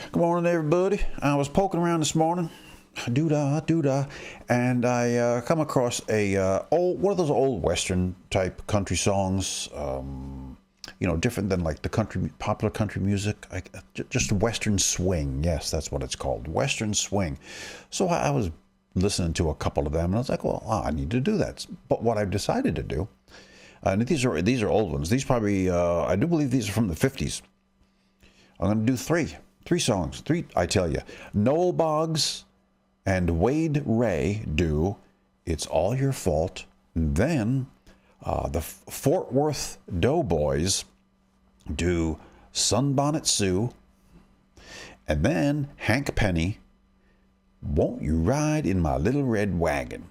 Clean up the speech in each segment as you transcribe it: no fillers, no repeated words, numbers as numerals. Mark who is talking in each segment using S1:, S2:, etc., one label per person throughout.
S1: Good morning, everybody. I was poking around this morning, doo-dah, and I come across a one of those old Western type country songs. Different than like the popular country music, just Western swing. Yes, that's what it's called, Western swing. So I was listening to a couple of them, and I was like, well, I need to do that. But what I've decided to do, and these are old ones. These probably, I do believe these are from the 50s. I'm going to do three songs. I tell you. Noel Boggs and Wade Ray do It's All Your Fault. And then the Fort Worth Doughboys do Sunbonnet Sue. And then Hank Penny, Won't You Ride in My Little Red Wagon.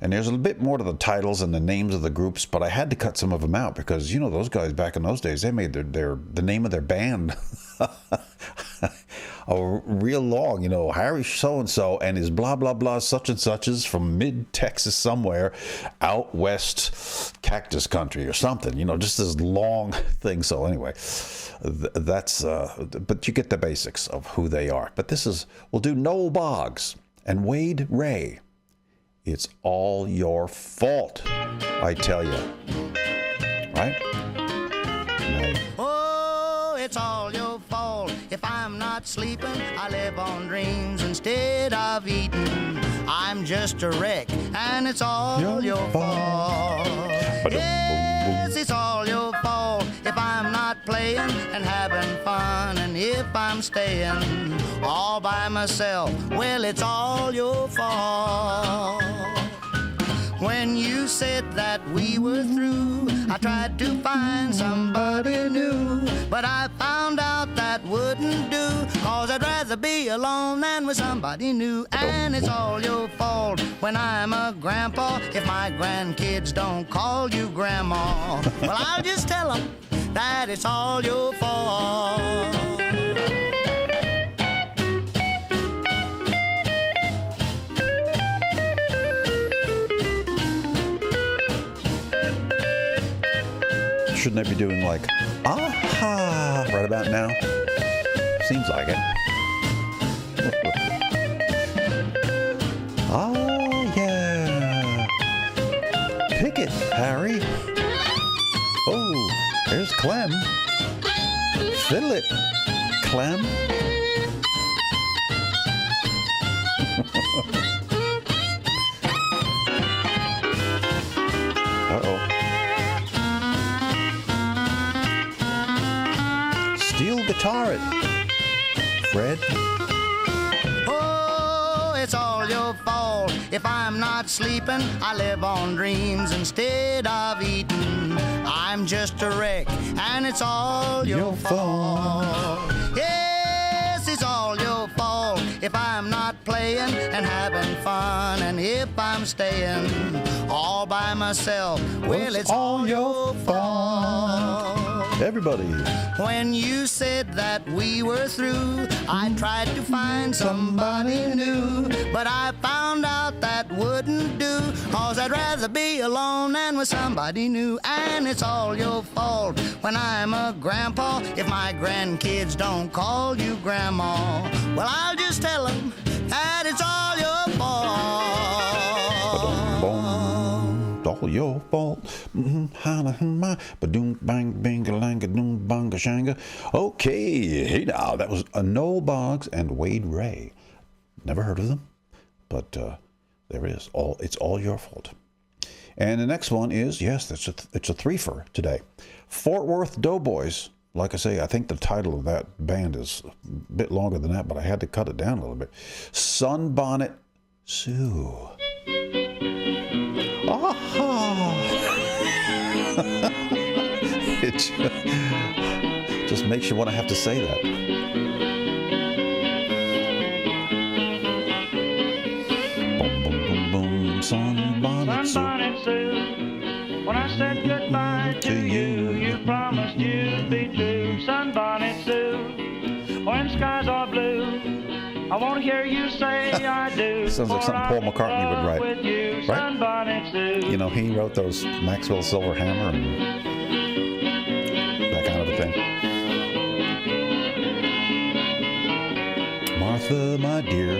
S1: And there's a little bit more to the titles and the names of the groups, but I had to cut some of them out because, those guys back in those days, they made the name of their band real long. Harry so-and-so and his blah, blah, blah, such and suches from mid-Texas somewhere out west cactus country or something, just this long thing. So anyway, that's, but you get the basics of who they are. But we'll do Noel Boggs and Wade Ray. It's all your fault, I tell you. Right?
S2: Oh, it's all your fault. If I'm not sleeping, I live on dreams instead of eating. I'm just a wreck, and it's all your fault. Yes, it's all your fault. If I'm not playing and having fun, and if I'm staying all by myself, well, it's all your fault. When you said that we were through, I tried to find somebody new, but I found out that wouldn't do, 'cause I'd rather be alone than with somebody new. And it's all your fault when I'm a grandpa, if my grandkids don't call you grandma. Well, I'll just tell them that it's all your fault.
S1: Shouldn't I be doing like, aha, right about now? Seems like it. Oh, yeah. Pick it, Harry. Oh, there's Clem. Fiddle it, Clem. Uh-oh. Steel guitar it, Fred.
S2: Oh, it's all your fault. If I'm not sleeping, I live on dreams instead of eating. I'm just a wreck, and it's all your fault. Yes, it's all your fault. If I'm not playing and having fun, and if I'm staying all by myself, well, it's all your fault.
S1: Everybody.
S2: When you said that we were through, I tried to find somebody new, but I found out that wouldn't do, 'cause I'd rather be alone than with somebody new. And it's all your fault when I'm a grandpa, if my grandkids don't call you grandma. Well, I'll just tell them that it's all your fault.
S1: All your fault. Okay, hey now, that was Noel Boggs and Wade Ray. Never heard of them, but there it is. It's all your fault. And the next one is, yes, it's a threefer today. Fort Worth Doughboys. Like I say, I think the title of that band is a bit longer than that, but I had to cut it down a little bit. Sunbonnet Sue. Aha! It just makes you want to have to say that. Boom, boom, boom, boom, Sunbonnet Sue.
S3: When I said goodbye to you, you promised you'd be true. Sunbonnet Sue, when skies are blue, I want to hear you say I do.
S1: Sounds like something Paul McCartney would write,
S3: with you,
S1: right?
S3: Sunbonnet Sue.
S1: He wrote those Maxwell Silver Hammer and that kind of a thing. my dear.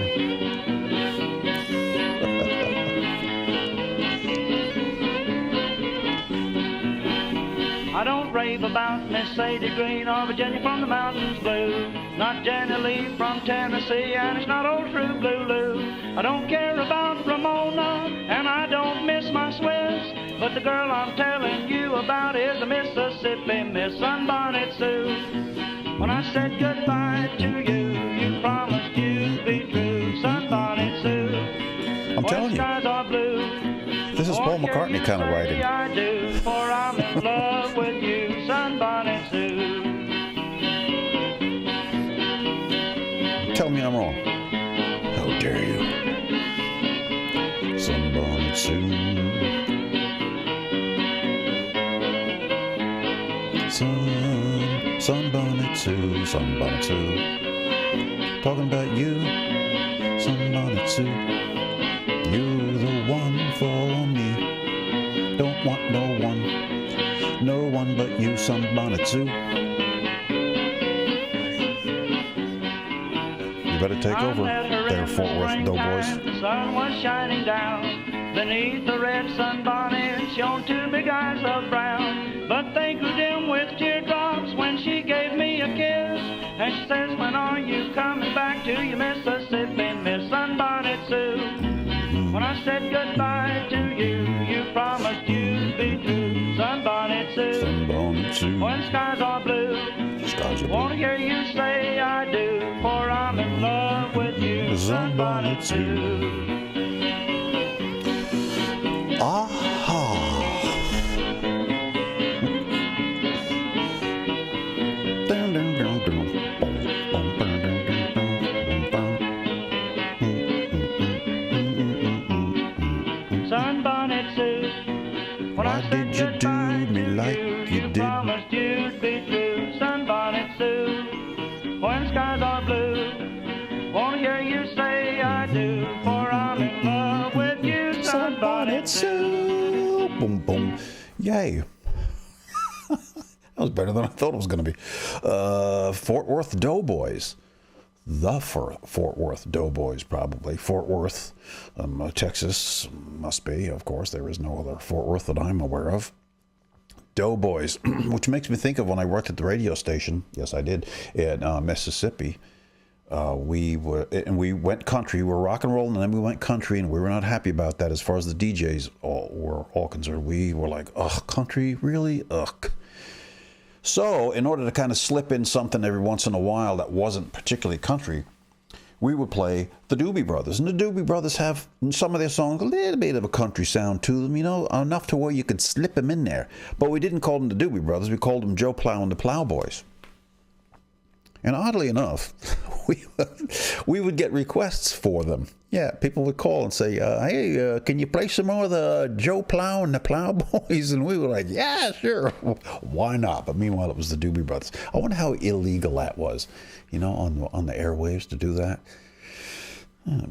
S3: I don't rave about Miss Sadie Green or Virginia from the mountains blue. Not Jenny Lee from Tennessee, and it's not old True Blue Lou. I don't care about Ramona, and I don't miss my Swiss. But the girl I'm telling you about is a Mississippi Miss Sunbonnet Sue. When I said goodbye to you, you promised you'd be true, Sunbonnet Sue.
S1: I'm telling you.
S3: Skies are blue.
S1: This is Paul McCartney kind of writing.
S3: I do, for I'm in love with you, Sunbonnet Sue.
S1: Tell me I'm wrong. How dare you? Sunbonnet Sue. Sunbonnet Sue, Sunbonnet Sue. Talking about you, Sunbonnet Sue. You're the one for me. Don't want no one but you, Sunbonnet Sue. You better take over there, Fort Worth Doughboys.
S3: The sun was shining down beneath the red sunbonnet and shone two big eyes of brown. But they grew dim with teardrops when she gave me a kiss. And she says, when are you coming back to your Mississippi, Miss Sunbonnet Sue? When I said goodbye to you, you promised you'd be true, Sunbonnet Sue.
S1: Sunbonnet Sue.
S3: When skies are blue,
S1: Skies are blue.
S3: want to hear you say I do, for I'm in love with you,
S1: Sunbonnet Sue. Aha. Dun, dun, dun, dun. Bum, bum, bum, dun, dun, dun, bum, bum.
S3: Sunbonnet Sue. When
S1: Why
S3: I said
S1: did you do
S3: goodbye
S1: me
S3: to
S1: like
S3: you,
S1: you did?
S3: promised you'd be true, Sunbonnet Sue. When skies are blue, want to hear you say I do, for I'm in love with you, Sunbonnet Sue.
S1: Boom, boom. Yay. That was better than I thought it was going to be. Fort Worth Doughboys. The Fort Worth Doughboys, probably. Fort Worth, Texas, must be, of course. There is no other Fort Worth that I'm aware of. Doughboys, which makes me think of when I worked at the radio station. Yes, I did, in Mississippi. We went country. We were rock and roll, and then we went country, and we were not happy about that as far as the DJs were all concerned. We were like, ugh, country? Really? Ugh. So, in order to kind of slip in something every once in a while that wasn't particularly country, we would play the Doobie Brothers. And the Doobie Brothers have, in some of their songs, a little bit of a country sound to them, you know, enough to where you could slip them in there. But we didn't call them the Doobie Brothers. We called them Joe Plow and the Plowboys. And oddly enough, we would get requests for them. Yeah, people would call and say, hey, can you play some more of the Joe Plow and the Plowboys? And we were like, yeah, sure. Why not? But meanwhile, it was the Doobie Brothers. I wonder how illegal that was, you know, on the airwaves to do that.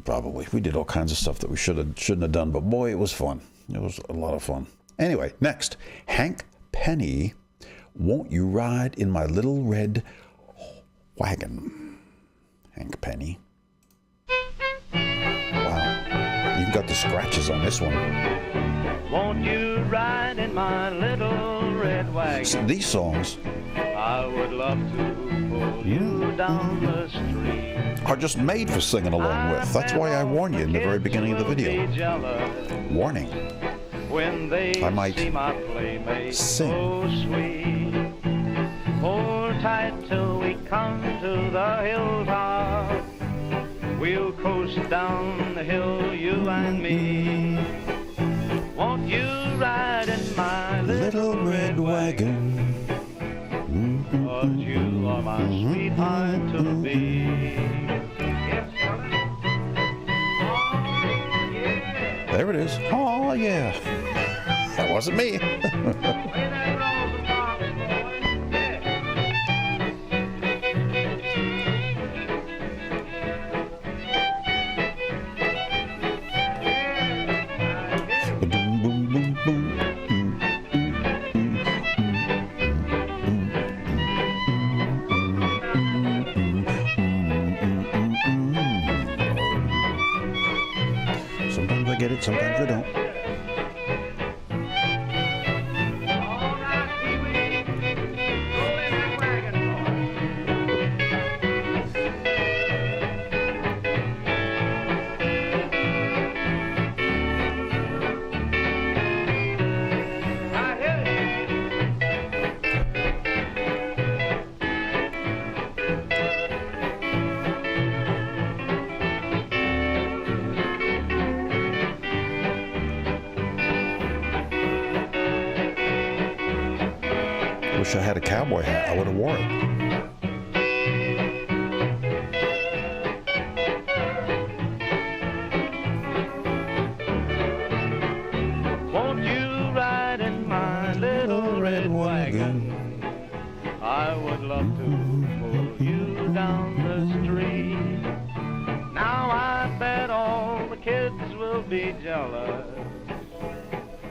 S1: Probably. We did all kinds of stuff that we shouldn't have done. But boy, it was fun. It was a lot of fun. Anyway, next, Hank Penny, Won't You Ride in My Little Red Wagon. Hank Penny. Wow. Even got the scratches on this one.
S3: Won't you ride in my little red wagon?
S1: These songs
S3: I would love to pull you down the street.
S1: are just made for singing along with. That's why I warned you in the very beginning of the video. Warning.
S3: When they
S1: I might
S3: see my playmate
S1: sing.
S3: so sweet. Hold tight till we come to the hilltop. We'll coast down the hill, you and me. Won't you ride in my
S1: Little red wagon.
S3: But you are my sweetheart to be.
S1: There it is. Oh, yeah. That wasn't me. and sometimes they don't.
S3: All right, Pee-wee, roll in that wagon, boy. I hear it.
S1: Wish I had a cowboy hat. I would have wore it.
S3: Won't you ride in my little red wagon? I would love to pull you down the street. Now I bet all the kids will be jealous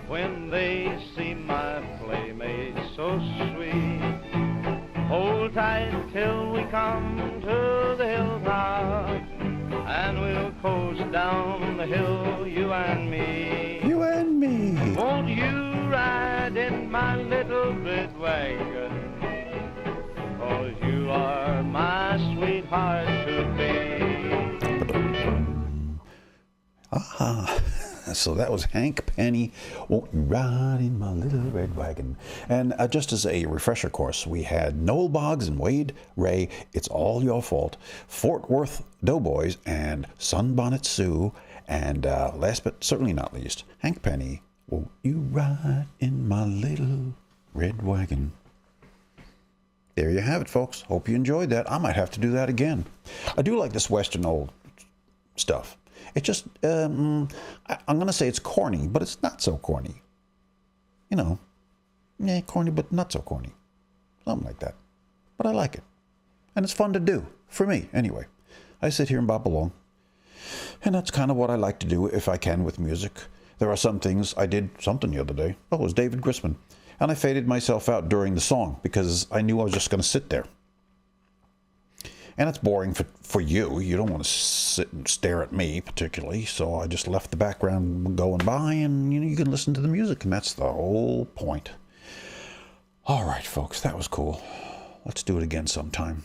S3: when they see my playmate so sweet. Hold tight till we come to the hilltop, and we'll coast down the hill, you and me.
S1: You and me.
S3: Won't you ride in my little red wagon? 'Cause you are my sweetheart to be.
S1: Ah, so that was Hank Penny, Won't You Ride in My Little Red Wagon. And just as a refresher course, we had Noel Boggs and Wade Ray, It's All Your Fault, Fort Worth Doughboys and Sunbonnet Sue, and last but certainly not least, Hank Penny, Won't You Ride in My Little Red Wagon. There you have it, folks. Hope you enjoyed that. I might have to do that again. I do like this Western old stuff. It just, I'm going to say it's corny, but it's not so corny. You know, yeah, corny, but not so corny. Something like that. But I like it. And it's fun to do, for me, anyway. I sit here and bop along. And that's kind of what I like to do if I can with music. There are some things, I did something the other day. Oh, it was David Grisman. And I faded myself out during the song because I knew I was just going to sit there. And it's boring for you. You don't want to sit and stare at me particularly. So I just left the background going by, and you can listen to the music, and that's the whole point. All right, folks, that was cool. Let's do it again sometime.